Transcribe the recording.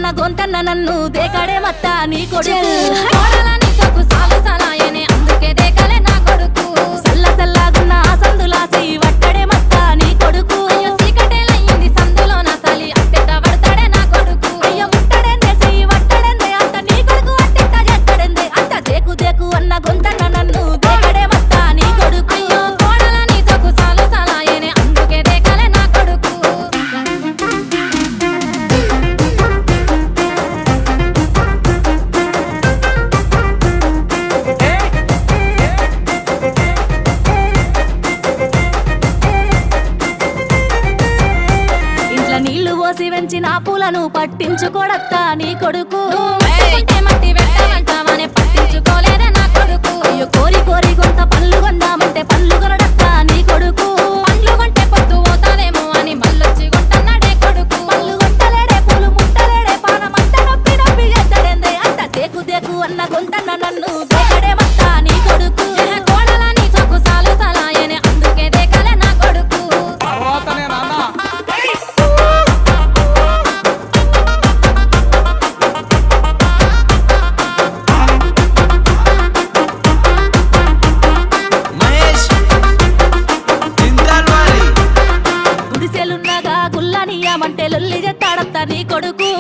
అన్న గొంతన్న నన్ను దేకడే మత్త నీ కొడుకు అందుకే దేకలే నా కొడుకు సల్ల సల్లాగున్న సందులాసి వట్టడే మత్త నీ కొడుకు అయ్యో సీకటేలయ్యింది సందులో నా సలి అట్టెట్ట పడతాడే నా కొడుకు అయ్యో ముట్టడేందే చెయ్యి వట్టడేందే అంత నీ కొడుకు అట్టెట్ట చేస్తాడేందే అంత దేకు దేకు అన్న గొంతన్న నన్ను దేకడే మత్త నీ కొడుకు అయ్యో కోడలని సొకు సాలు సలాయనే అందుకే దేకలే నా కొడుకు నీళ్లు పోసి వెంచిన పూలను పట్టించుకోడత్తా నీ కొడుకు మట్టి పెట్టమంటామనే పట్టించుకోలేదే నా కొడుకు అయ్యో కోరి కోరి కొంత పళ్ళు కొందామంటే పళ్ళు కొనడత్తా నీ కొడుకు పళ్ళు కొంటే పొద్దు పోతాదేమో అని మళ్ళొచ్చి కొంటన్నాడే కొడుకు పళ్ళు కొంటలేడే పూలు ముట్టలేడే పానమంతా నొప్పి నొప్పి చేస్తాడేందే అంత దేకు దేకు అన్న గొంతన్న నన్ను దేకడే మత్తా నీ కొడుకు కోడలని సొకు సాలు సలాయనే అందుకే దేకలే నా కొడుకు గుడిసెలున్నగా గుల్లనియమంటే లొల్లి చేస్తాడత్తా నీ కొడుకు